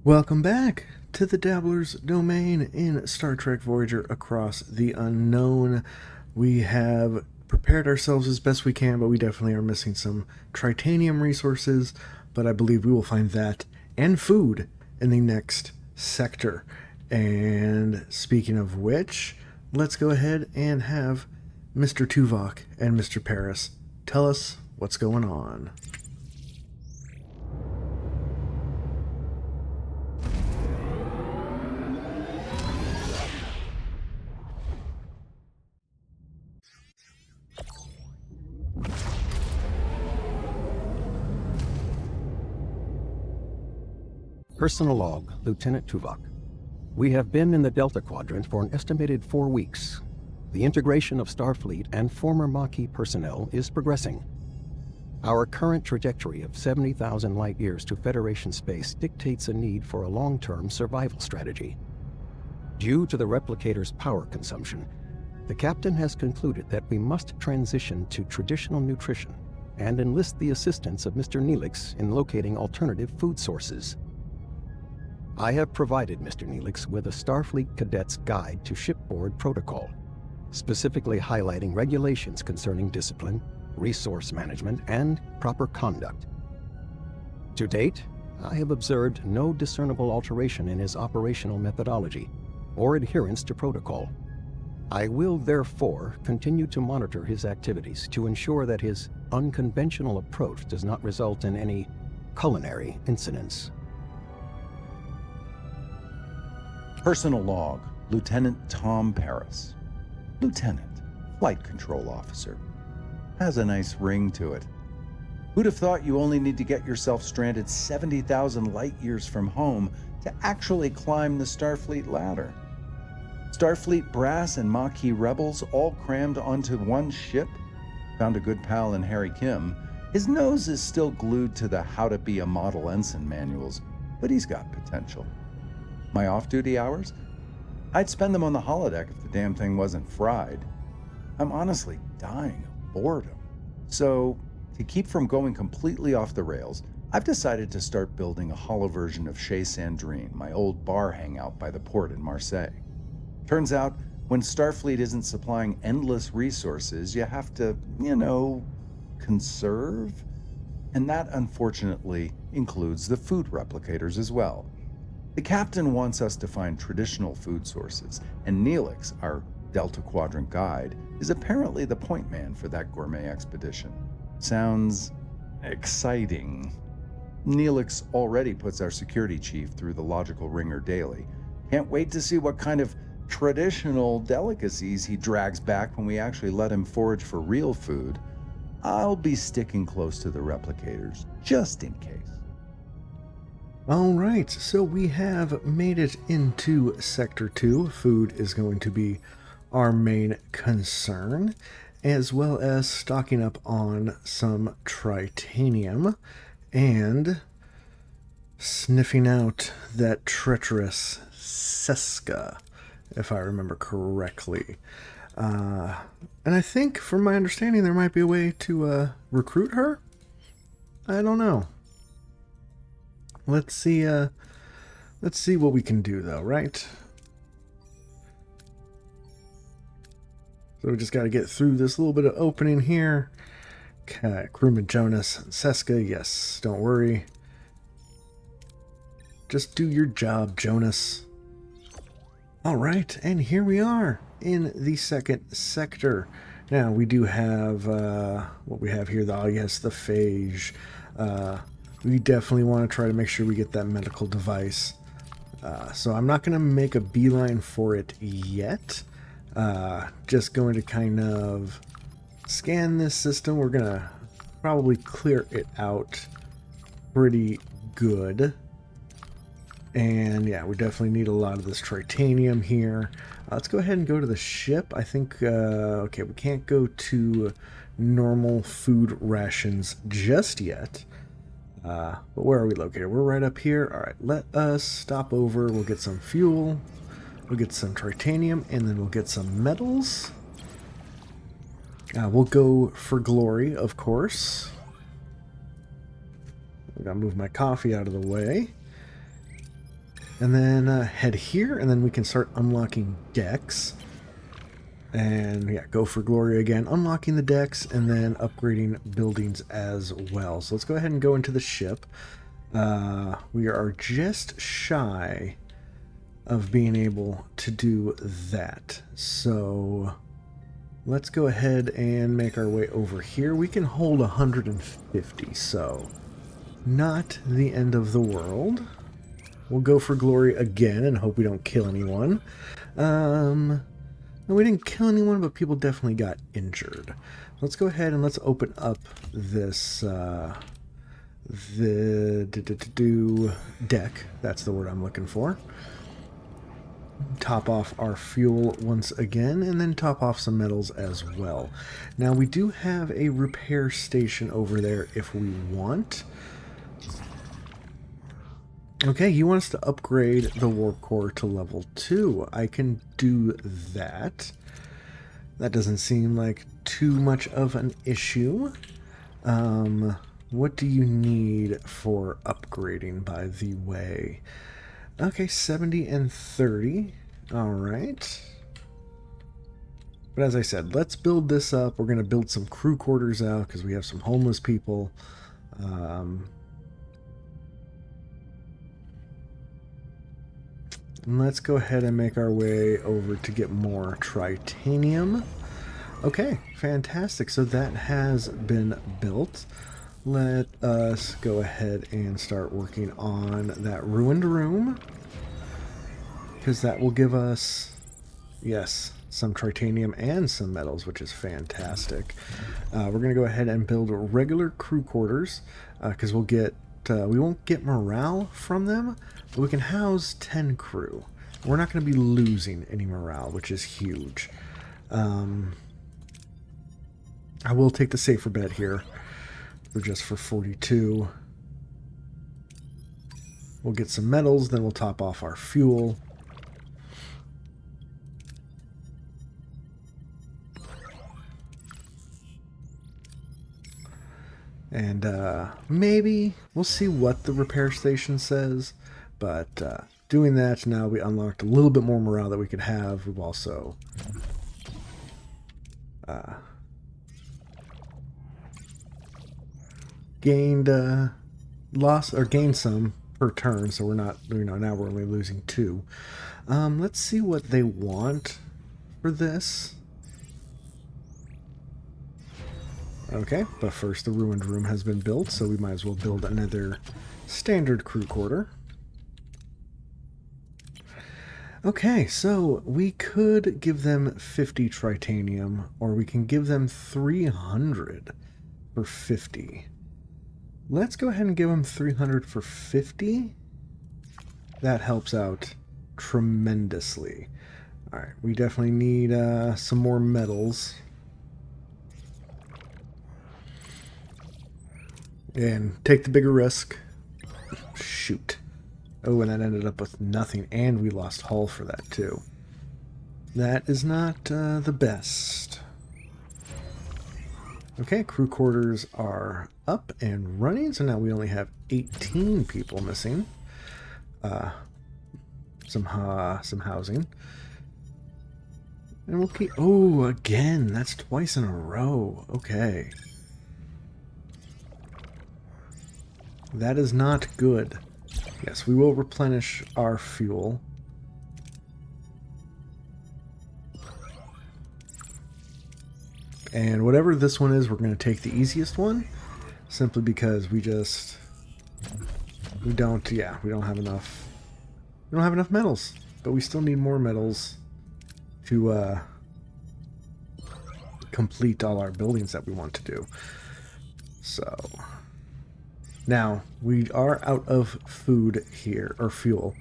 Welcome back to the Dabbler's Domain in Star Trek Voyager Across the Unknown. We have prepared ourselves as best we can, but we definitely are missing some tritanium resources, but I believe we will find that and food in the next sector. And speaking of which, let's go ahead and have Mr. Tuvok and Mr. Paris tell us what's going on. Personal log, Lieutenant Tuvok. We have been in the Delta Quadrant for an estimated 4 weeks. The integration of Starfleet and former Maquis personnel is progressing. Our current trajectory of 70,000 light-years to Federation space dictates a need for a long-term survival strategy. Due to the replicator's power consumption, the captain has concluded that we must transition to traditional nutrition and enlist the assistance of Mr. Neelix in locating alternative food sources. I have provided Mr. Neelix with a Starfleet Cadet's Guide to Shipboard Protocol, specifically highlighting regulations concerning discipline, resource management, and proper conduct. To date, I have observed no discernible alteration in his operational methodology or adherence to protocol. I will therefore continue to monitor his activities to ensure that his unconventional approach does not result in any culinary incidents. Personal log, Lieutenant Tom Paris. Lieutenant, Flight Control Officer. Has a nice ring to it. Who'd have thought you only need to get yourself stranded 70,000 light-years from home to actually climb the Starfleet ladder? Starfleet brass and Maquis rebels all crammed onto one ship? Found a good pal in Harry Kim. His nose is still glued to the How to Be a Model Ensign manuals, but he's got potential. My off-duty hours? I'd spend them on the holodeck if the damn thing wasn't fried. I'm honestly dying of boredom. So, to keep from going completely off the rails, I've decided to start building a holo version of Chez Sandrine, my old bar hangout by the port in Marseille. Turns out, when Starfleet isn't supplying endless resources, you have to, conserve? And that, unfortunately, includes the food replicators as well. The captain wants us to find traditional food sources, and Neelix, our Delta Quadrant guide, is apparently the point man for that gourmet expedition. Sounds exciting. Neelix already puts our security chief through the logical ringer daily. Can't wait to see what kind of traditional delicacies he drags back when we actually let him forage for real food. I'll be sticking close to the replicators, just in case. Alright, so we have made it into Sector 2. Food is going to be our main concern, as well as stocking up on some tritanium and sniffing out that treacherous Seska, if I remember correctly. And I think, from my understanding, there might be a way to recruit her? I don't know. Let's see what we can do, though, right? So we just got to get through this little bit of opening here. Okay, crewman Jonas and Seska, yes, don't worry. Just do your job, Jonas. Alright, and here we are in the second sector. Now, we do have, what we have here, the phage. We definitely want to try to make sure we get that medical device. So I'm not going to make a beeline for it yet. Just going to kind of scan this system. We're going to probably clear it out pretty good. And yeah, we definitely need a lot of this tritanium here. Let's go ahead and go to the ship. I think, okay, we can't go to normal food rations just yet. But where are we located? We're right up here. All right, let us stop over. We'll get some fuel. We'll get some tritanium, and then we'll get some metals. We'll go for glory, of course. I gotta move my coffee out of the way. And then head here, and then we can start unlocking decks. And yeah, go for glory again, unlocking the decks, and then upgrading buildings as well. So let's go ahead and go into the ship. We are just shy of being able to do that. So let's go ahead and make our way over here. We can hold 150, so not the end of the world. We'll go for glory again and hope we don't kill anyone. No, we didn't kill anyone, but people definitely got injured. Let's go ahead and let's open up this deck. That's the word I'm looking for. Top off our fuel once again, and then top off some metals as well. Now we do have a repair station over there if we want. Okay, you want us to upgrade the warp core to level 2. I can do that. That doesn't seem like too much of an issue. What do you need for upgrading, by the way? Okay, 70 and 30. All right. But as I said, let's build this up. We're going to build some crew quarters out because we have some homeless people. And let's go ahead and make our way over to get more tritanium. Okay, fantastic. So that has been built. Let us go ahead and start working on that ruined room, because that will give us, yes, some tritanium and some metals, which is fantastic. We're going to go ahead and build regular crew quarters, because we'll get we won't get morale from them, but we can house 10 crew. We're not going to be losing any morale, which is huge. I will take the safer bet here. We're just for 42. We'll get some metals, then we'll top off our fuel. And maybe we'll see what the repair station says, but doing that, now we unlocked a little bit more morale that we could have. We've also gained gained some per turn, so we're not, now we're only losing 2. Let's see what they want for this. Okay, but first the ruined room has been built, so we might as well build another standard crew quarter. Okay, so we could give them 50 tritanium, or we can give them 300 for 50. Let's go ahead and give them 300 for 50. That helps out tremendously. Alright, we definitely need some more metals. And take the bigger risk. Shoot. Oh, and that ended up with nothing, and we lost hull for that too. That is not the best. Okay, crew quarters are up and running, so now we only have 18 people missing. Some housing. And we'll keep... Oh, again, that's twice in a row. Okay. That is not good. Yes, we will replenish our fuel. And whatever this one is, we're going to take the easiest one, simply because we don't have enough. We don't have enough metals, but we still need more metals to complete all our buildings that we want to do. So now we are out of food here, or fuel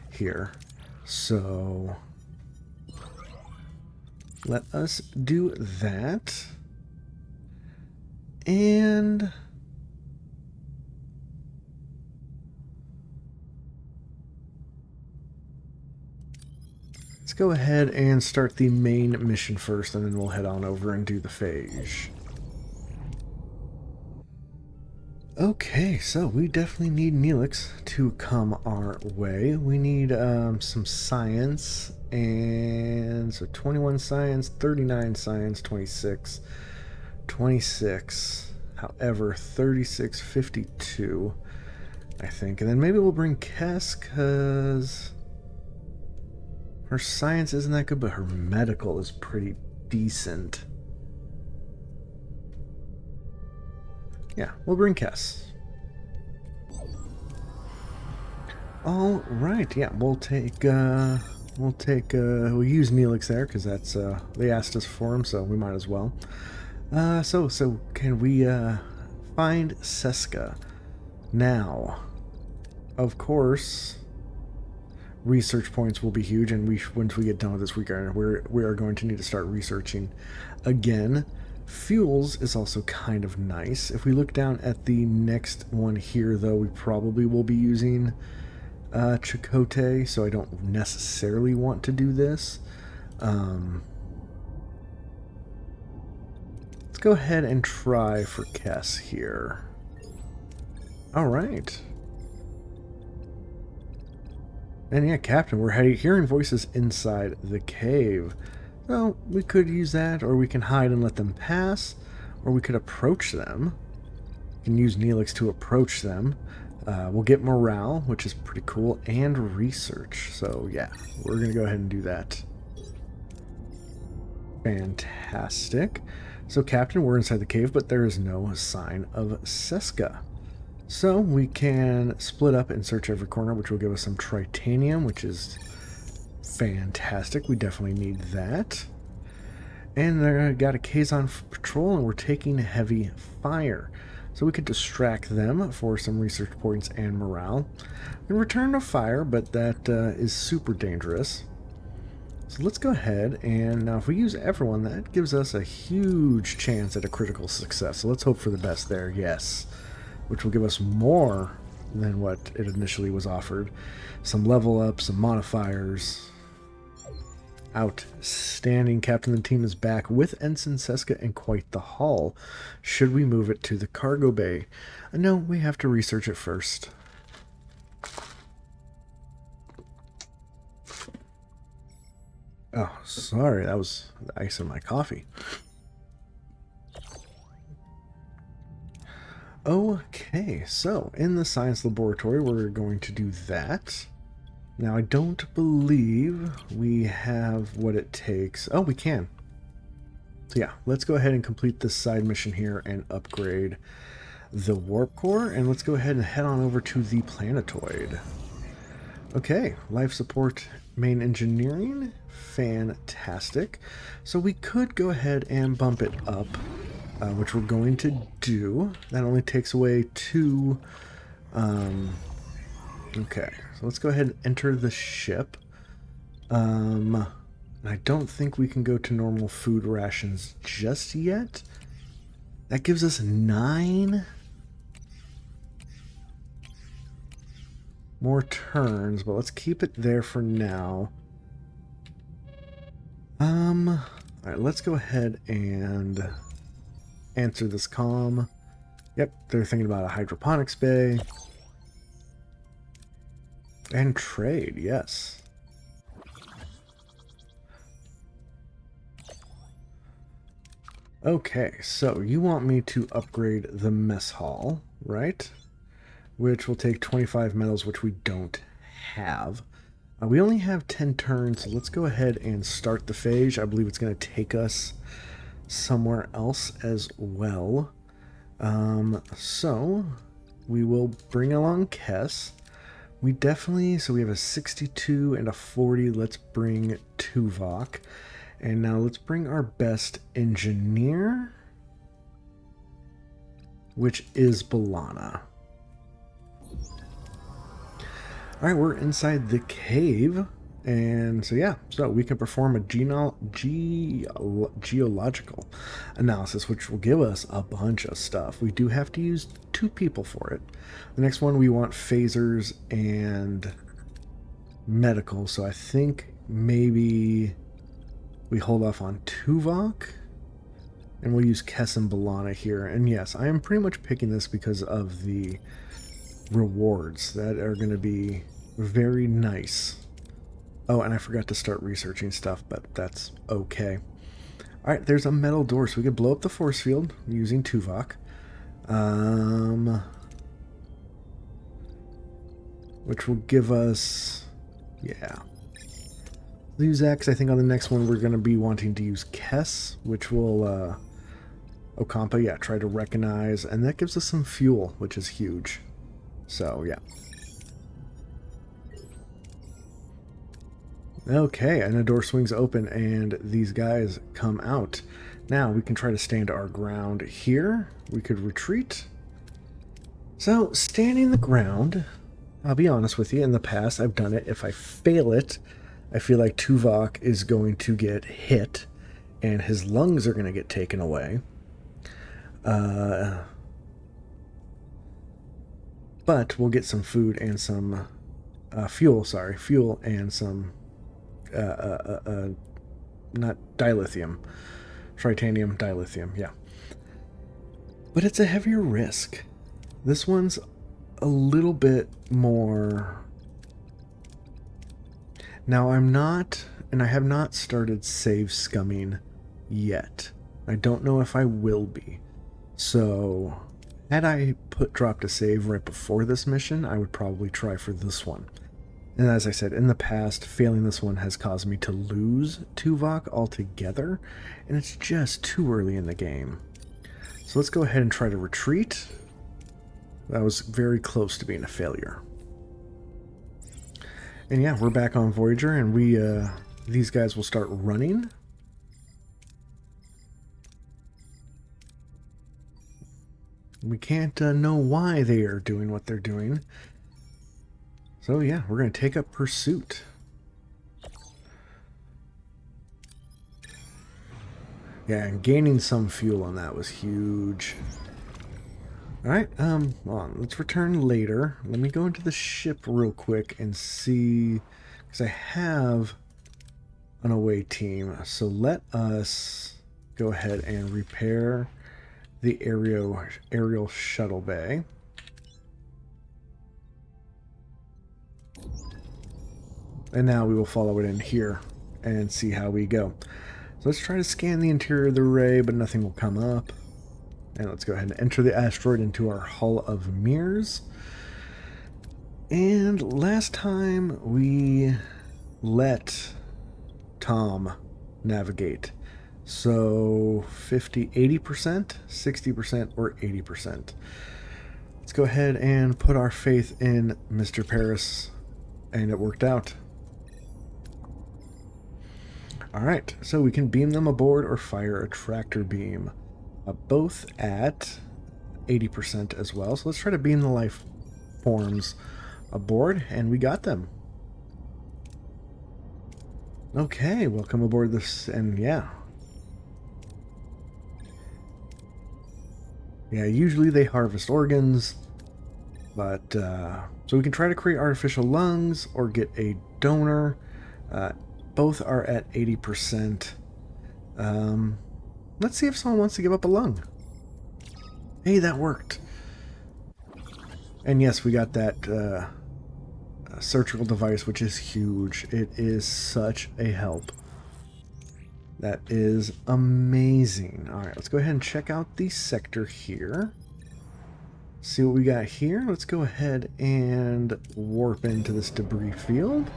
here, so let us do that. And let's go ahead and start the main mission first, and then we'll head on over and do the phage. Okay, so we definitely need Neelix to come our way. We need some science, and so 21 science, 39 science, 26, 26. However, 36, 52, I think. And then maybe we'll bring Kess, because her science isn't that good, but her medical is pretty decent. Yeah, we'll bring Kess. All right, yeah, we'll use Neelix there because that's they asked us for him, so we might as well. So can we find Seska now? Of course, research points will be huge, and once we get done with this weekend, we are going to need to start researching again. Fuels is also kind of nice. If we look down at the next one here, though, we probably will be using Chakotay, so I don't necessarily want to do this. Let's go ahead and try for Kess here. All right. And yeah, Captain, we're hearing voices inside the cave. So we could use that, or we can hide and let them pass, or we could approach them. We can use Neelix to approach them. We'll get morale, which is pretty cool, and research. So yeah, we're going to go ahead and do that. Fantastic. So Captain, we're inside the cave, but there is no sign of Seska. So we can split up and search every corner, which will give us some tritanium, which is fantastic. We definitely need that. And they got a Kazon patrol, and we're taking heavy fire. So we could distract them for some research points and morale. We can return to fire, but that is super dangerous. So let's go ahead, and now if we use everyone, that gives us a huge chance at a critical success. So let's hope for the best there, yes. Which will give us more than what it initially was offered. Some level up, some modifiers. Outstanding. Captain of the team is back with Ensign Seska and quite the haul. Should we move it to the cargo bay? No, we have to research it first. Oh, sorry, that was the ice in my coffee. Okay, so in the science laboratory, we're going to do that. Now, I don't believe we have what it takes. Oh, we can. So yeah, let's go ahead and complete this side mission here and upgrade the warp core. And let's go ahead and head on over to the planetoid. Okay, life support, main engineering, fantastic. So we could go ahead and bump it up, which we're going to do. That only takes away 2. Okay, so let's go ahead and enter the ship. I don't think we can go to normal food rations just yet. That gives us 9 more turns, but let's keep it there for now. Alright, let's go ahead and answer this comm. Yep, they're thinking about a hydroponics bay. And trade, yes. Okay, so you want me to upgrade the mess hall, right? Which will take 25 metals, which we don't have. We only have 10 turns, so let's go ahead and start the phage. I believe it's going to take us somewhere else as well. So we will bring along Kess. We definitely, so we have a 62 and a 40. Let's bring Tuvok. And now let's bring our best engineer, which is Balana. All right, we're inside the cave. And so, yeah, so we can perform a geological analysis, which will give us a bunch of stuff. We do have to use 2 people for it. The next one, we want phasers and medical. So I think maybe we hold off on Tuvok. And we'll use Kess and Balana here. And yes, I am pretty much picking this because of the rewards that are going to be very nice. Oh, and I forgot to start researching stuff, but that's okay. Alright, there's a metal door, so we could blow up the force field using Tuvok. Which will give us... yeah. Use X. I think on the next one we're going to be wanting to use Kess, which will... Ocampa, yeah, try to recognize, and that gives us some fuel, which is huge. So, yeah. Okay, and the door swings open, and these guys come out. Now, we can try to stand our ground here. We could retreat. So, standing the ground, I'll be honest with you, in the past I've done it. If I fail it, I feel like Tuvok is going to get hit, and his lungs are going to get taken away. But we'll get some food and some fuel and some not dilithium, tritanium dilithium, yeah. But it's a heavier risk. This one's a little bit more. Now I'm not, and I have not started save scumming yet. I don't know if I will be. So, had I dropped a save right before this mission, I would probably try for this one. And as I said, in the past, failing this one has caused me to lose Tuvok altogether, and it's just too early in the game. So let's go ahead and try to retreat. That was very close to being a failure. And yeah, we're back on Voyager, and these guys will start running. We can't know why they are doing what they're doing. So yeah, we're going to take up pursuit. Yeah, and gaining some fuel on that was huge. Alright, hold on, let's return later. Let me go into the ship real quick and see, because I have an away team. So let us go ahead and repair the aerial shuttle bay. And now we will follow it in here and see how we go. So let's try to scan the interior of the array, but nothing will come up. And let's go ahead and enter the asteroid into our hull of mirrors. And last time we let Tom navigate. So 50, 80%, 60%, or 80%. Let's go ahead and put our faith in Mr. Paris. And it worked out. Alright, so we can beam them aboard or fire a tractor beam. Both at 80% as well. So let's try to beam the life forms aboard, and we got them. Okay, welcome aboard this, and yeah. Yeah, usually they harvest organs, but, so we can try to create artificial lungs or get a donor. Both are at 80%. Let's see if someone wants to give up a lung. Hey, that worked. And yes, we got that surgical device, which is huge. It is such a help. That is amazing. All right, let's go ahead and check out the sector here. See what we got here. Let's go ahead and warp into this debris field.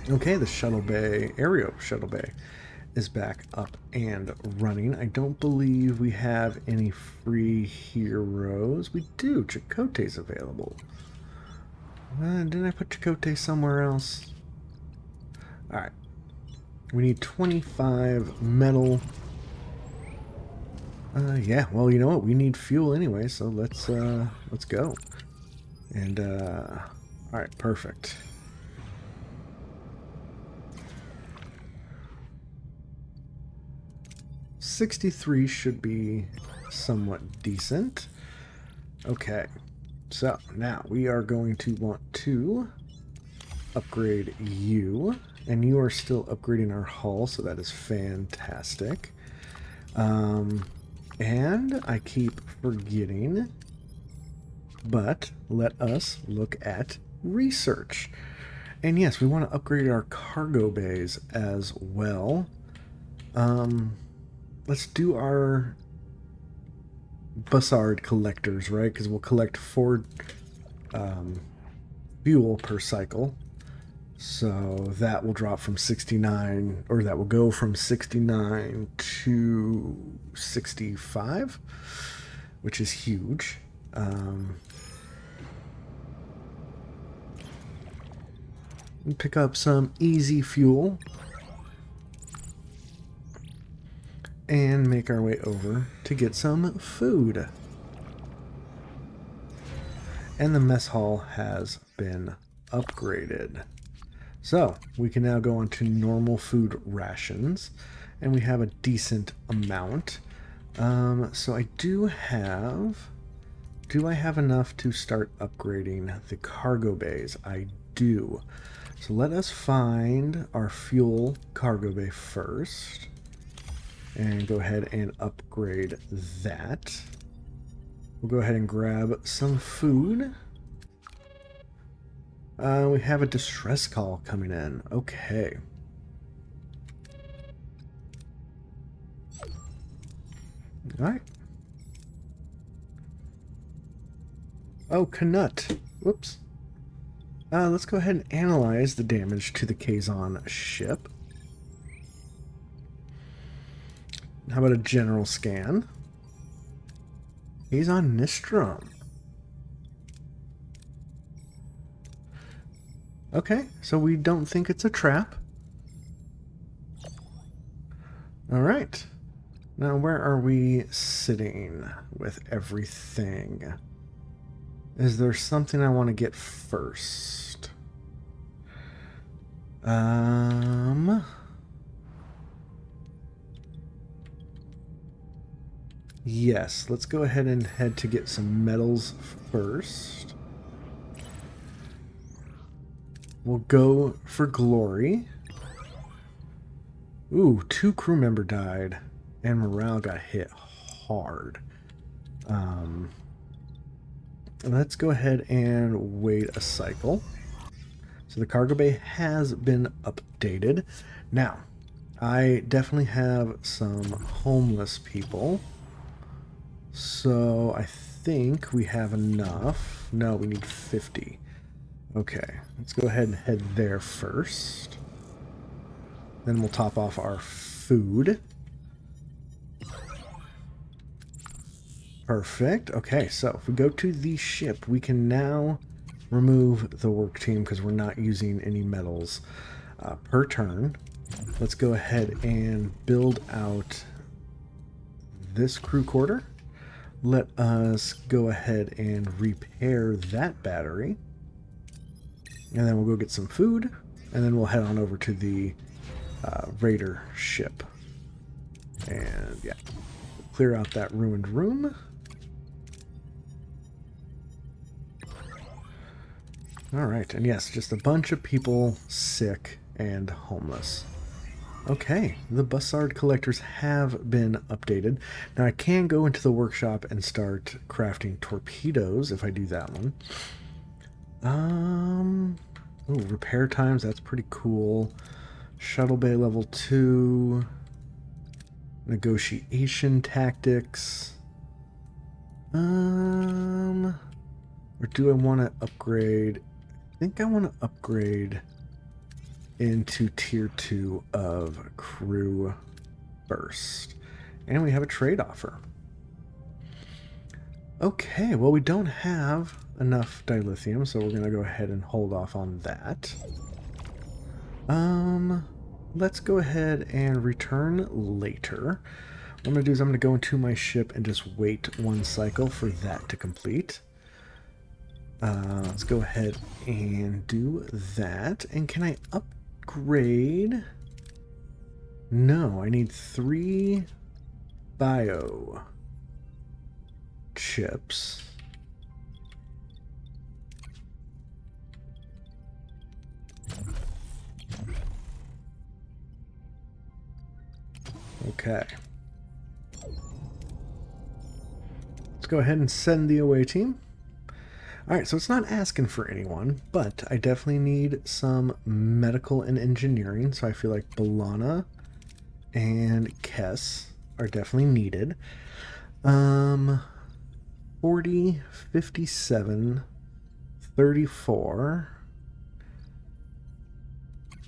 Okay, the shuttle bay, aerial shuttle bay, is back up and running. I don't believe we have any free heroes. We do. Chakotay's available. Didn't I put Chakotay somewhere else? Alright. We need 25 metal. Yeah, well, you know what? We need fuel anyway, so let's go. And, alright, perfect. $63 should be somewhat decent. Okay, so now we are going to want to upgrade you And you are still upgrading our hull, so that is fantastic. And I keep forgetting, but let us look at research. And yes, we want to upgrade our cargo bays as well. Let's do our Bussard collectors, right? Because we'll collect 4 fuel per cycle. So that will drop from 69, or that will go from 69 to 65, which is huge. Pick up some easy fuel and make our way over to get some food. And the mess hall has been upgraded. So we can now go on to normal food rations, and we have a decent amount. So I do I have enough to start upgrading the cargo bays? I do. So let us find our fuel cargo bay first and go ahead and upgrade that. We'll go ahead and grab some food. We have a distress call coming in. Okay. Alright. Oh, Knut. Whoops. Let's go ahead and analyze the damage to the Kazon ship. How about a general scan? Kazon Nistrum. Okay, so we don't think it's a trap. Alright. Now, where are we sitting with everything? Is there something I want to get first? Yes, let's go ahead and head to get some metals first. We'll go for glory. Ooh, 2 crew member died, and morale got hit hard. Let's go ahead and wait a cycle. So the cargo bay has been updated. Now, I definitely have some homeless people. So I think we have enough. No, we need 50. Okay, let's go ahead and head there first. Then we'll top off our food. Perfect. Okay, so if we go to the ship, we can now remove the work team because we're not using any metals per turn. Let's go ahead and build out this crew quarter. Let us go ahead and repair that battery. And then we'll go get some food, and then we'll head on over to the raider ship. And yeah, clear out that ruined room. Alright, and yes, just a bunch of people sick and homeless. Okay, the Bussard collectors have been updated. Now I can go into the workshop and start crafting torpedoes if I do that one. Ooh, repair times, that's pretty cool. Shuttle bay level 2. Negotiation tactics. Or do I want to upgrade? I think I want to upgrade into tier 2 of crew burst. And we have a trade offer. Okay, well we don't have enough dilithium, so we're going to go ahead and hold off on that. Let's go ahead and return later. What I'm going to do is I'm going to go into my ship and just wait 1 cycle for that to complete. Let's go ahead and do that. And can I upgrade? No, I need 3 bio chips. Okay. Let's go ahead and send the away team. Alright, so it's not asking for anyone, but I definitely need some medical and engineering, so I feel like Balana and Kess are definitely needed. 40, 57, 34.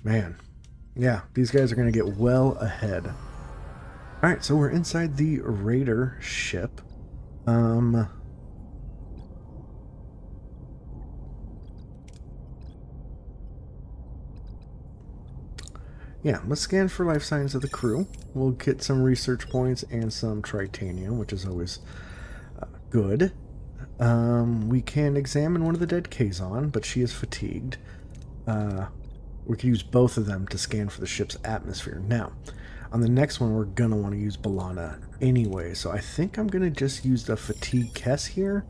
Man. Yeah, these guys are going to get well ahead. Alright, so we're inside the Raider ship. Yeah, let's scan for life signs of the crew. We'll get some research points and some tritanium, which is always good. We can examine one of the dead Kazon, but she is fatigued. We could use both of them to scan for the ship's atmosphere. Now, on the next one, we're going to want to use Balana anyway, so I think I'm going to just use the fatigue Kess here.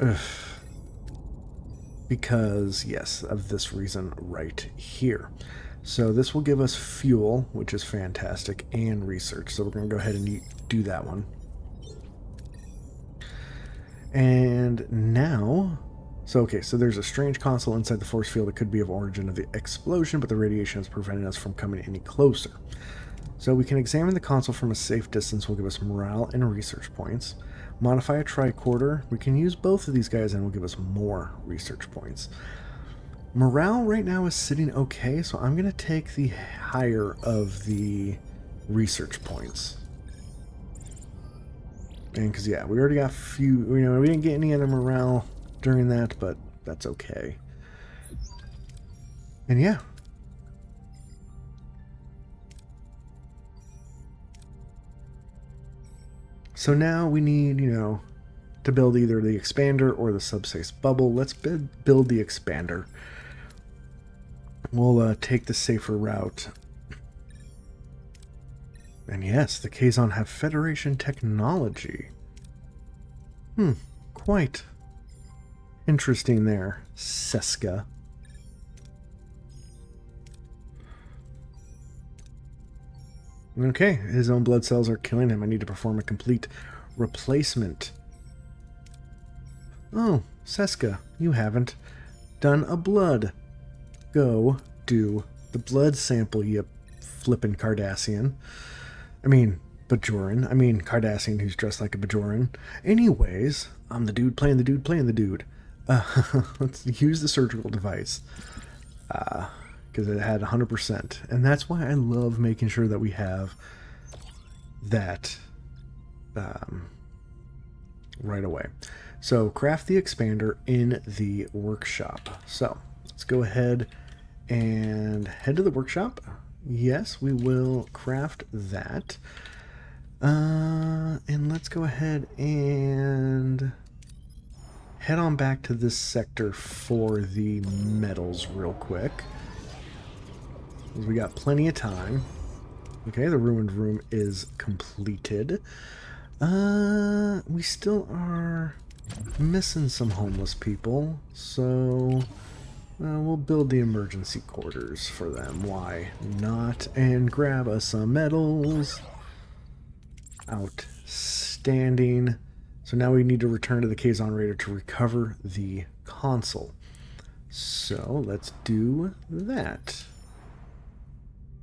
Ugh. Because, yes, of this reason right here. So this will give us fuel, which is fantastic, and research. So we're going to go ahead and do that one. And now... so there's a strange console inside the force field that could be of origin of the explosion, but the radiation is preventing us from coming any closer. So we can examine the console from a safe distance, will give us morale and research points. Modify a tricorder. We can use both of these guys and will give us more research points. Morale right now is sitting okay, so I'm going to take the higher of the research points. And because, yeah, we already got a few, we didn't get any other morale during that, but that's okay. And yeah. So now we need, to build either the expander or the subspace bubble. Let's build the expander. We'll take the safer route. And yes, the Kazon have Federation technology. Quite interesting there, Seska. Okay, his own blood cells are killing him. I need to perform a complete replacement. Oh, Seska, you haven't done a blood. Go do the blood sample, you flippin' Cardassian. I mean, Bajoran. I mean, Cardassian who's dressed like a Bajoran. Anyways, I'm the dude playing the dude playing the dude. Let's use the surgical device. Because it had 100%. And that's why I love making sure that we have that right away. So, craft the expander in the workshop. So, let's go ahead and head to the workshop. Yes, we will craft that. And let's go ahead and head on back to this sector for the metals real quick. We got plenty of time. Okay, the ruined room is completed. We still are missing some homeless people, so we'll build the emergency quarters for them. Why not? And grab us some metals. Outstanding. So now we need to return to the Kazon Raider to recover the console. So let's do that.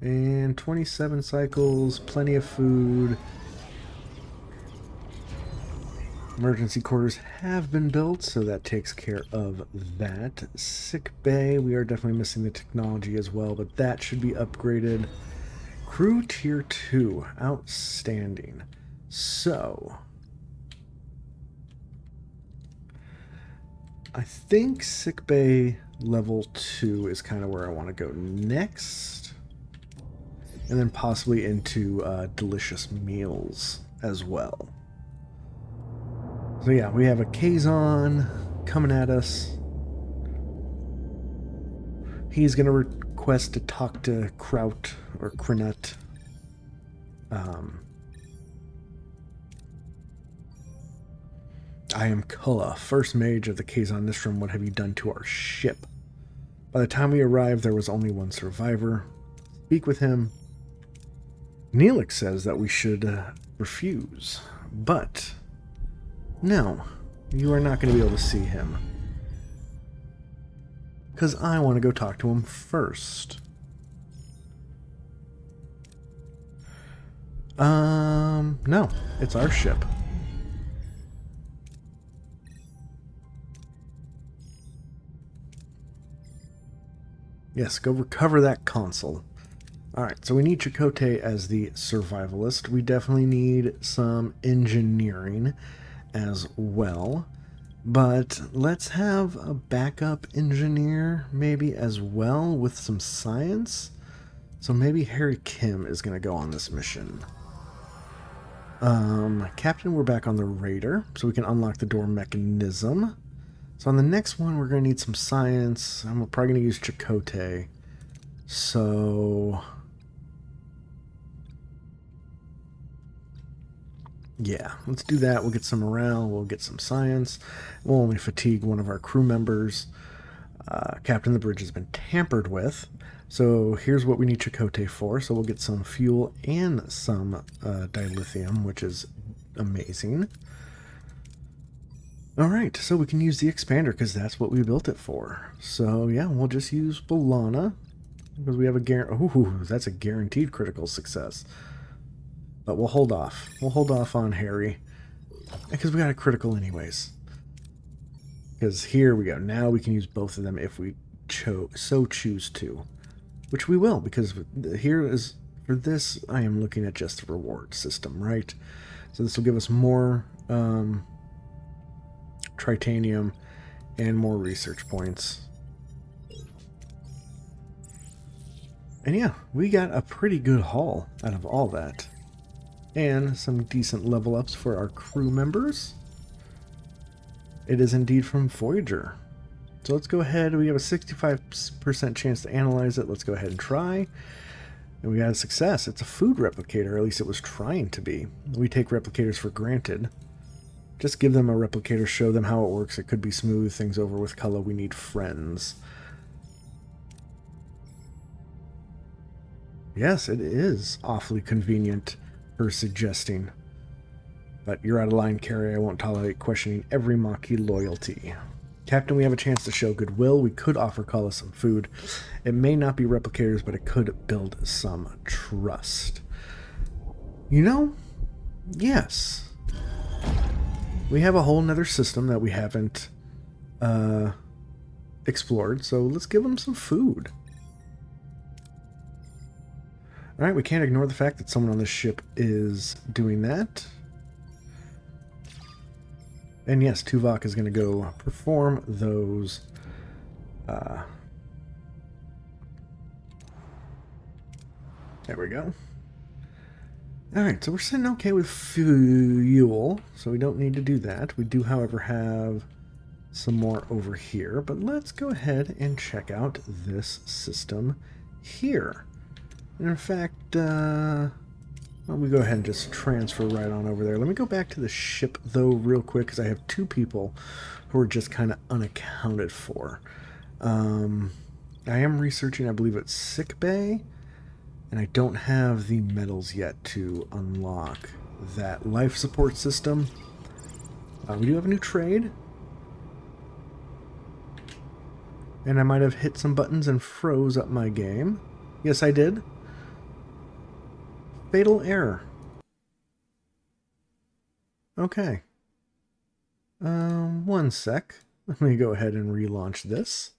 And 27 cycles, plenty of food. Emergency quarters have been built, so that takes care of that. Sick bay, we are definitely missing the technology as well, but that should be upgraded. Crew tier 2, outstanding. So, I think sick bay level 2 is kind of where I want to go next. And then possibly into delicious meals as well. So yeah, we have a Kazon coming at us. He's going to request to talk to Kraut or Krenut. I am Kulla, first mage of the Kazon Nistrum. What have you done to our ship? By the time we arrived, there was only one survivor. Speak with him. Neelix says that we should refuse, but no, you are not going to be able to see him. Because I want to go talk to him first. No, it's our ship. Yes, go recover that console. Alright, so we need Chakotay as the survivalist. We definitely need some engineering as well. But let's have a backup engineer maybe as well with some science. So maybe Harry Kim is going to go on this mission. Captain, we're back on the Raider, so we can unlock the door mechanism. So on the next one, we're going to need some science. I'm probably going to use Chakotay. So yeah, let's do that. We'll get some morale. We'll get some science. We'll only fatigue one of our crew members. Captain, the bridge has been tampered with. So here's what we need Chakotay for. So we'll get some fuel and some dilithium, which is amazing. Alright, so we can use the expander because that's what we built it for. So yeah, we'll just use B'Elanna because we have a that's a guaranteed critical success. But we'll hold off. We'll hold off on Harry because we got a critical anyways. Because here we go. Now we can use both of them if we so choose to. Which we will, because here is, for this, I am looking at just the reward system, right? So this will give us more tritanium and more research points. And yeah, we got a pretty good haul out of all that. And some decent level ups for our crew members. It is indeed from Voyager. So let's go ahead. We have a 65% chance to analyze it. Let's go ahead and try. And we got a success. It's a food replicator, or at least it was trying to be. We take replicators for granted. Just give them a replicator, show them how it works. It could be smooth things over with color. We need friends. Yes, it is awfully convenient, her suggesting. But you're out of line, Carrie. I won't tolerate questioning every Maquis loyalty. Captain, we have a chance to show goodwill. We could offer Kala some food. It may not be replicators, but it could build some trust. You know, yes. We have a whole nother system that we haven't explored, so let's give them some food. Alright, we can't ignore the fact that someone on this ship is doing that. And yes, Tuvok is going to go perform those there we go. Alright, so we're sitting okay with fuel, so we don't need to do that. We do, however, have some more over here, but let's go ahead and check out this system here. And in fact, well, we go ahead and just transfer right on over there. Let me go back to the ship, though, real quick, because I have two people who are just kind of unaccounted for. I am researching, I believe it's sick bay, and I don't have the medals yet to unlock that life support system. We do have a new trade. And I might have hit some buttons and froze up my game. Yes, I did. Fatal error. Okay. One sec. Let me go ahead and relaunch this.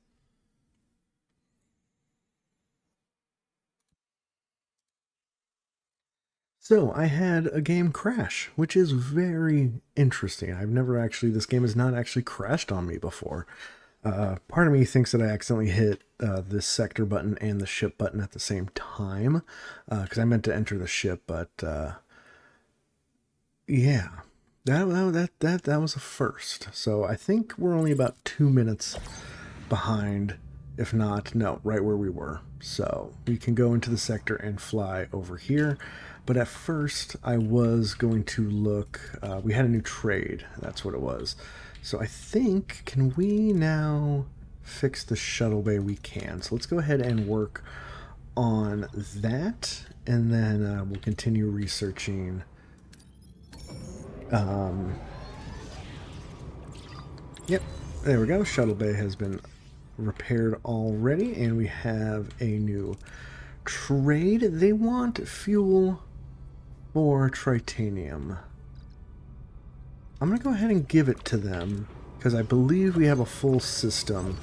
So, I had a game crash, which is very interesting. I've never actually, this game has not actually crashed on me before. Part of me thinks that I accidentally hit this sector button and the ship button at the same time, because I meant to enter the ship, but yeah, that was a first. So I think we're only about 2 minutes behind, if not, no, right where we were. So we can go into the sector and fly over here. But at first, I was going to look, we had a new trade, that's what it was. So I think, can we now fix the shuttle bay? We can. So let's go ahead and work on that, and then we'll continue researching. Yep, there we go. Shuttle bay has been repaired already, and we have a new trade. They want fuel for tritanium. I'm going to go ahead and give it to them, because I believe we have a full system.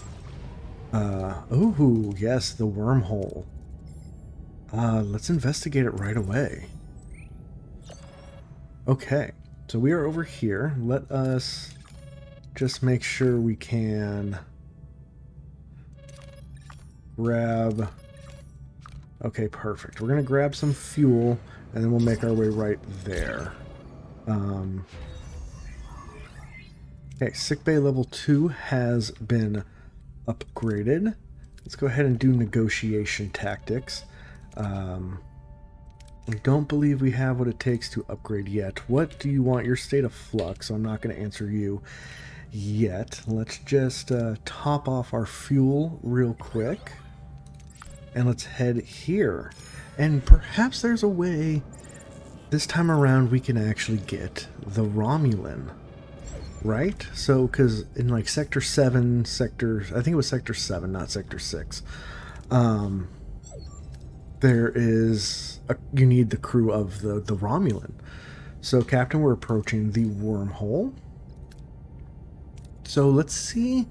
Oh, yes, the wormhole. Let's investigate it right away. Okay, so we are over here. Let us just make sure we can grab... Okay, perfect. We're going to grab some fuel, and then we'll make our way right there. Okay, sickbay level 2 has been upgraded. Let's go ahead and do negotiation tactics. I don't believe we have what it takes to upgrade yet. What do you want? Your state of flux. So I'm not going to answer you yet. Let's just top off our fuel real quick. And let's head here. And perhaps there's a way this time around we can actually get the Romulan. Right? So, because in like Sector 7, I think it was Sector 7, not Sector 6. There is, you need the crew of the Romulan. So, Captain, we're approaching the wormhole. So, let's see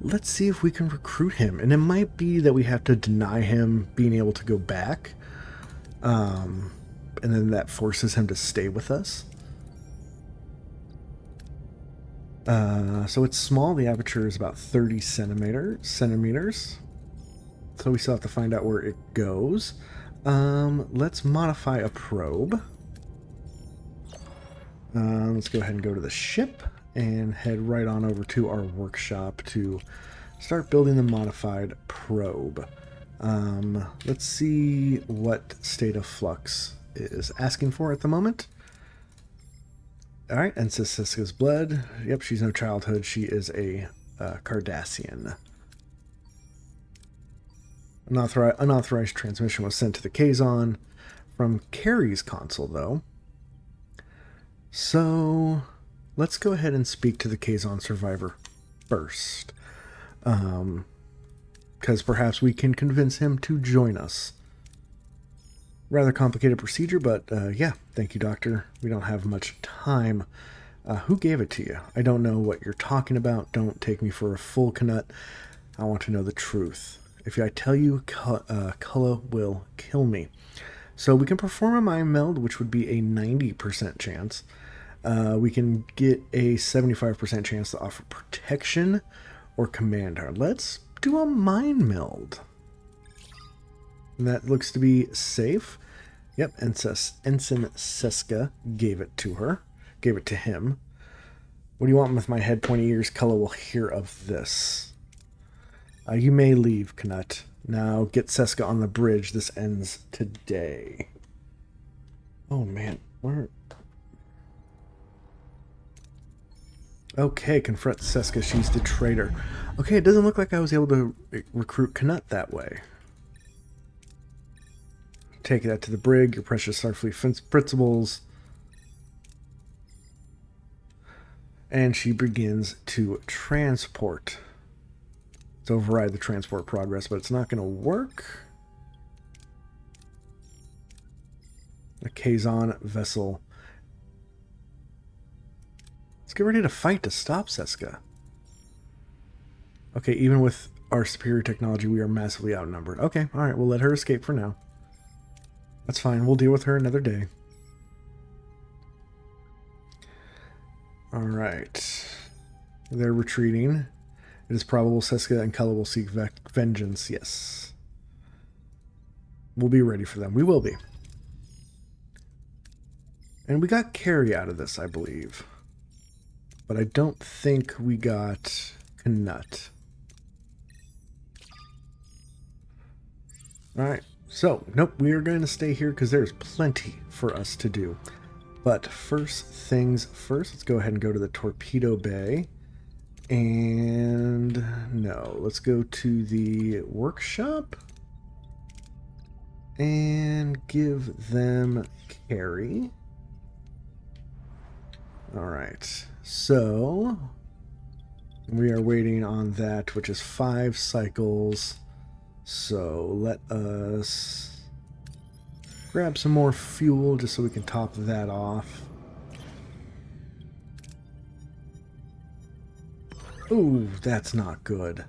if we can recruit him. And it might be that we have to deny him being able to go back. And then that forces him to stay with us. So it's small. The aperture is about 30 centimeters. So we still have to find out where it goes. Let's modify a probe. Let's go ahead and go to the ship and head right on over to our workshop to start building the modified probe. Let's see what state of flux is asking for at the moment. Alright, and Siska's blood. Yep, she's no childhood. She is a Cardassian. Unauthorized transmission was sent to the Kazon from Carrie's console, though. So, let's go ahead and speak to the Kazon survivor first. Because perhaps we can convince him to join us. Rather complicated procedure, but yeah, thank you, Doctor. We don't have much time. Who gave it to you? I don't know what you're talking about. Don't take me for a full Knut. I want to know the truth. If I tell you, Cullen will kill me. So we can perform a mind meld, which would be a 90% chance. We can get a 75% chance to offer protection or command her. Let's do a mind meld. And that looks to be safe. Yep, Ensign Siska gave it to her. Gave it to him. What do you want with my head pointy ears? Cullen will hear of this. You may leave, Knut. Now get Siska on the bridge. This ends today. Oh man, where? Okay, confront Siska. She's the traitor. Okay, it doesn't look like I was able to recruit Knut that way. Take that to the brig, your precious Starfleet principles. And she begins to transport. To override the transport progress, but it's not going to work. The Kazon vessel. Let's get ready to fight to stop Siska. Okay, even with our superior technology, we are massively outnumbered. Okay, alright, we'll let her escape for now. That's fine, we'll deal with her another day. Alright. They're retreating. It is probable Siska and Cullen will seek vengeance, yes. We'll be ready for them. We will be. And we got Carrie out of this, I believe. But I don't think we got Knut. Alright, so, nope, we are going to stay here because there's plenty for us to do. But first things first, let's go ahead and go to the torpedo bay. And no, let's go to the workshop. And give them carry. Alright, so we are waiting on that, which is 5 cycles. So let us grab some more fuel just so we can top that off. Ooh, that's not good.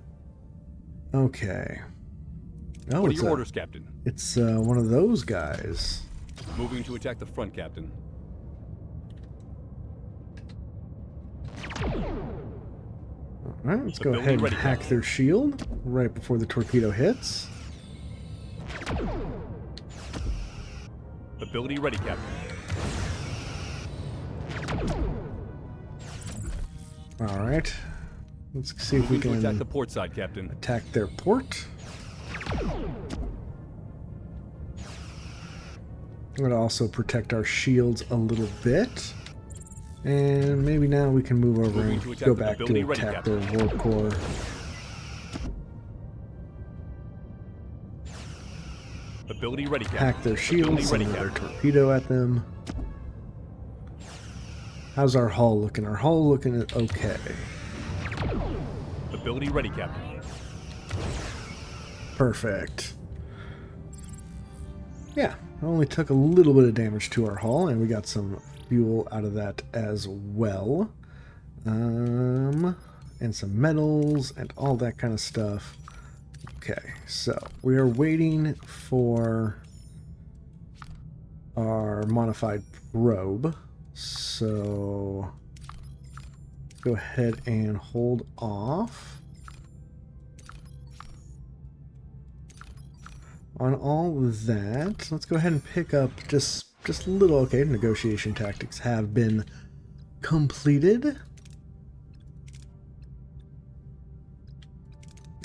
Okay. Oh, What are it's your orders, Captain? It's one of those guys. Moving to attack the front, Captain. Alright, let's go ahead and ready, hack Captain. their shield right before the torpedo hits. Ability ready, Captain. Alright. Let's see if we Moving to attack the can port side, Captain. attack their port. I'm going to also protect our shields a little bit. And maybe now we can move over Moving to and attack go the back to ability ready, attack their Captain. warp core. Ability ready, Captain. Hack their shields, send Ability ready, another Captain. torpedo at them. How's our hull looking? Our hull looking okay. Ability ready, Captain. Perfect. Yeah, it only took a little bit of damage to our hull, and we got some fuel out of that as well. And some metals and all that kind of stuff. Okay, so we are waiting for our modified probe. So go ahead and hold off on all of that. Let's go ahead and pick up just a little. Okay, negotiation tactics have been completed.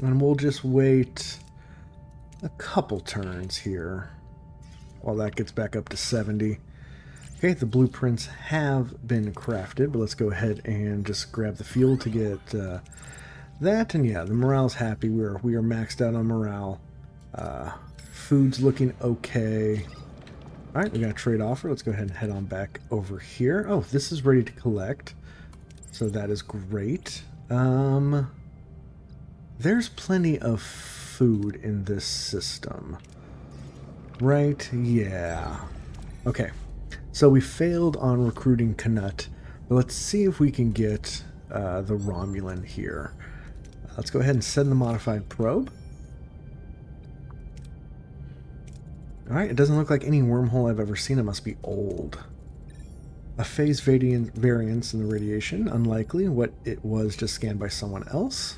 And we'll just wait a couple turns here while that gets back up to 70. Okay, the blueprints have been crafted, but let's go ahead and just grab the fuel to get that. And yeah, the morale's happy. We are maxed out on morale. Food's looking okay. All right, we got a trade offer. Let's go ahead and head on back over here. Oh, this is ready to collect, so that is great. There's plenty of food in this system, right? Yeah. Okay, so we failed on recruiting Knut, but let's see if we can get the Romulan here. Let's go ahead and send the modified probe. Alright, it doesn't look like any wormhole I've ever seen. It must be old. A phase variance in the radiation. Unlikely. What it was just scanned by someone else.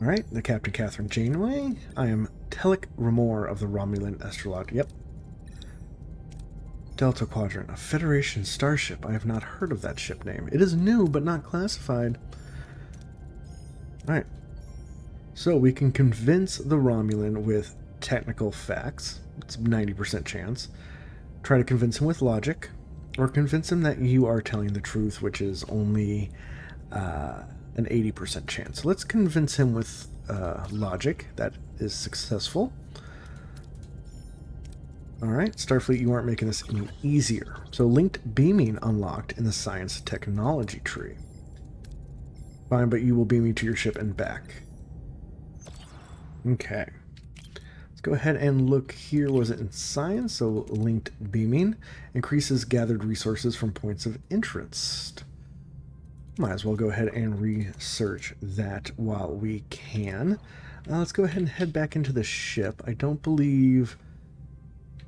Alright, the Captain Catherine Janeway. I am Telic Ramor of the Romulan Astrolog. Yep. Delta Quadrant. A Federation starship. I have not heard of that ship name. It is new, but not classified. Alright. So we can convince the Romulan with technical facts. It's a 90% chance. Try to convince him with logic, or convince him that you are telling the truth, which is only an 80% chance. So let's convince him with logic. That is successful. Alright, Starfleet, you aren't making this any easier. So linked beaming unlocked in the science technology tree. Fine, but you will beam me to your ship and back. Okay. Let's go ahead and look here. Was it in science? So linked beaming increases gathered resources from points of interest. Might as well go ahead and research that while we can. Let's go ahead and head back into the ship. I don't believe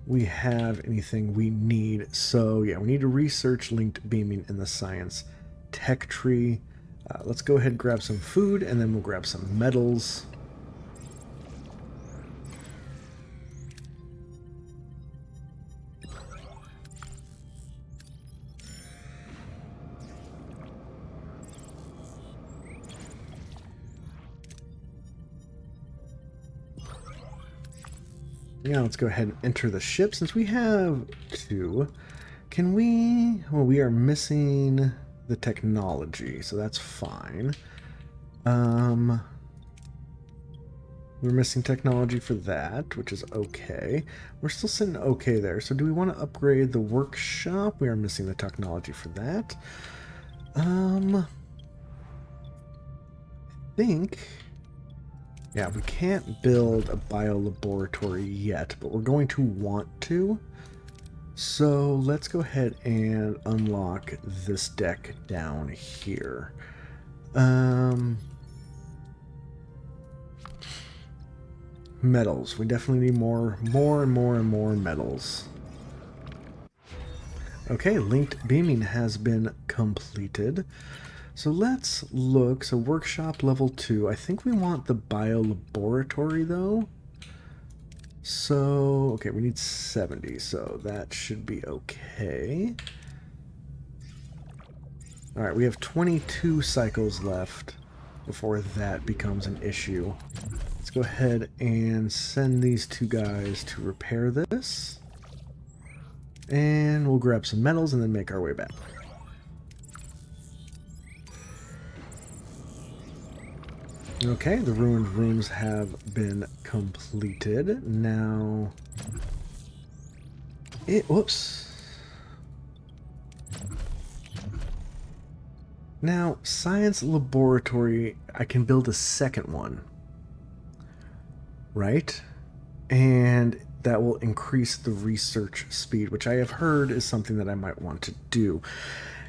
we have anything we need. So yeah, we need to research linked beaming in the science tech tree. Let's go ahead and grab some food, and then we'll grab some metals. Yeah, let's go ahead and enter the ship. Since we have two, can we... Well, we are missing the technology, so that's fine. We're missing technology for that, which is okay. We're still sitting okay there. So do we want to upgrade the workshop? We are missing the technology for that. I think... Yeah, we can't build a biolaboratory yet, but we're going to want to. So let's go ahead and unlock this deck down here. Metals. We definitely need more metals. Okay, linked beaming has been completed. So let's look. So workshop level 2. I think we want the biolaboratory though. So, okay, we need 70, so that should be okay. Alright, we have 22 cycles left before that becomes an issue. Let's go ahead and send these two guys to repair this. And we'll grab some metals and then make our way back. Okay, the ruined rooms have been completed. Now... whoops. Now, science laboratory, I can build a second one. Right? And that will increase the research speed, which I have heard is something that I might want to do.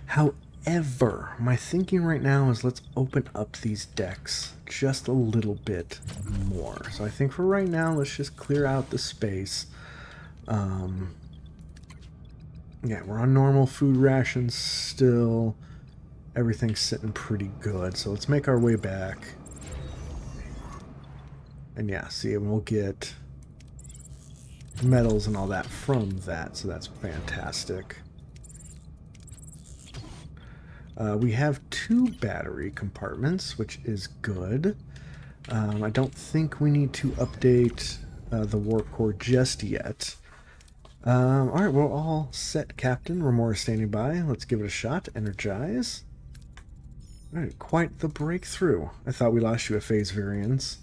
However, my thinking right now is let's open up these decks just a little bit more. So I think for right now, let's just clear out the space. Yeah, we're on normal food rations still. Everything's sitting pretty good. So let's make our way back. And yeah, see, and we'll get metals and all that from that. So that's fantastic. We have 2 battery compartments, which is good. I don't think we need to update the warp core just yet. Alright, we're all set, Captain. Remora standing by. Let's give it a shot. Energize. Alright, quite the breakthrough. I thought we lost you at phase variance.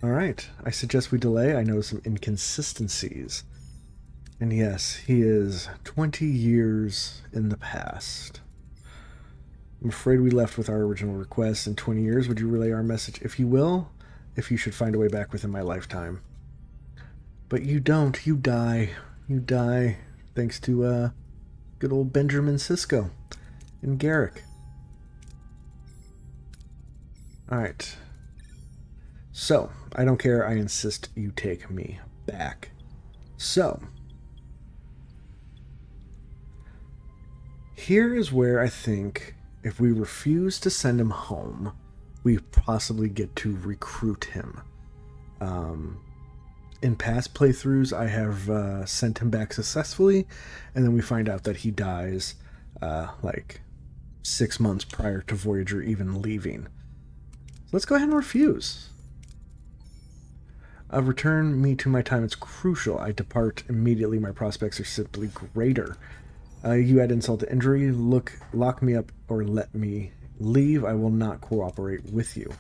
Alright, I suggest we delay. I know some inconsistencies. And yes, he is 20 years in the past. I'm afraid we left with our original request. In 20 years, would you relay our message? If you will, if you should find a way back within my lifetime. But you don't. You die. You die thanks to good old Benjamin Sisko and Garrick. Alright. So, I don't care. I insist you take me back. So, here is where I think if we refuse to send him home, we possibly get to recruit him. In past playthroughs, I have sent him back successfully, and then we find out that he dies like 6 months prior to Voyager even leaving. So let's go ahead and refuse. Return me to my time. It's crucial. I depart immediately. My prospects are simply greater. You add insult to injury. Lock me up or let me leave. I will not cooperate with you.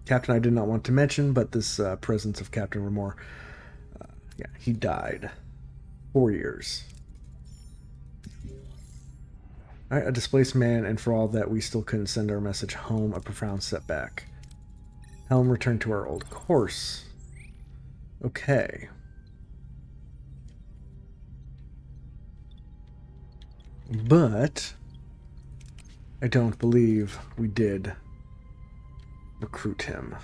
Captain, I did not want to mention, but this presence of Captain Remora, yeah, he died. 4 years. Alright, a displaced man, and for all that, we still couldn't send our message home. A profound setback. Helm returned to our old course. Okay. But I don't believe we did recruit him.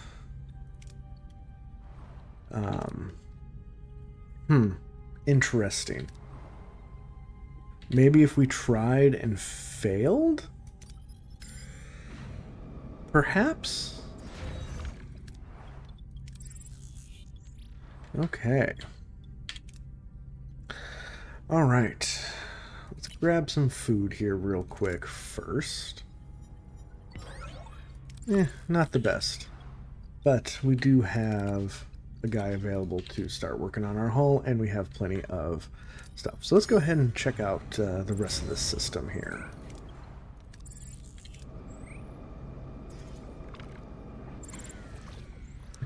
Interesting. Maybe if we tried and failed? Perhaps? Okay. All right. Let's grab some food here real quick first. Not the best. But we do have a guy available to start working on our hull, and we have plenty of stuff. So let's go ahead and check out the rest of the system here.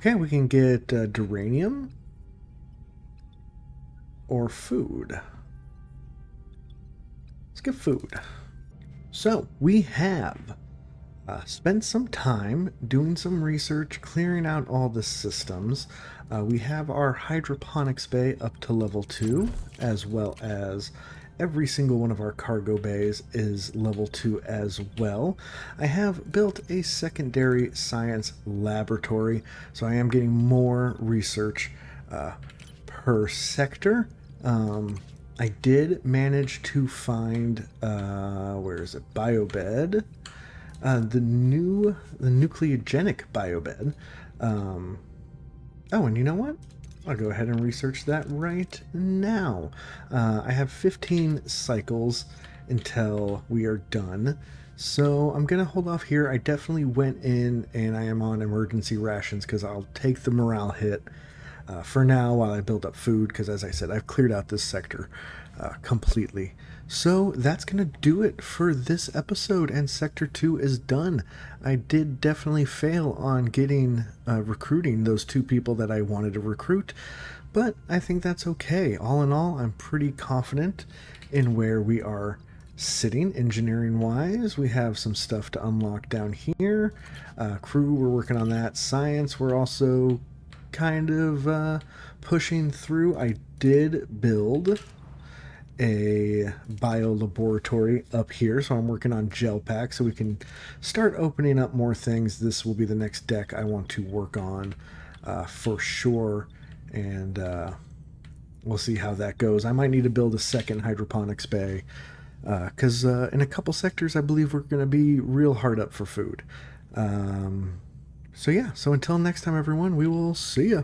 Okay, we can get duranium or food. Let's get food. So we have spent some time doing some research, clearing out all the systems. We have our hydroponics bay up to level 2, as well as every single one of our cargo bays is level 2 as well. I have built a secondary science laboratory, so I am getting more research per sector. I did manage to find, where is it, biobed, the nucleogenic biobed. Oh, and you know what? I'll go ahead and research that right now. I have 15 cycles until we are done, so I'm gonna hold off here. I definitely went in and I am on emergency rations because I'll take the morale hit for now while I build up food, because as I said, I've cleared out this sector completely. So that's gonna do it for this episode, and Sector 2 is done. I did definitely fail on getting recruiting those 2 people that I wanted to recruit, but I think that's okay. All in all, I'm pretty confident in where we are sitting engineering wise. We have some stuff to unlock down here. Crew, we're working on that. Science, we're also kind of pushing through. I did build a biolaboratory up here, so I'm working on gel packs so we can start opening up more things. This will be the next deck I want to work on for sure, and we'll see how that goes. I might need to build a second hydroponics bay because in a couple sectors I believe we're going to be real hard up for food. So yeah, so until next time everyone, we will see ya.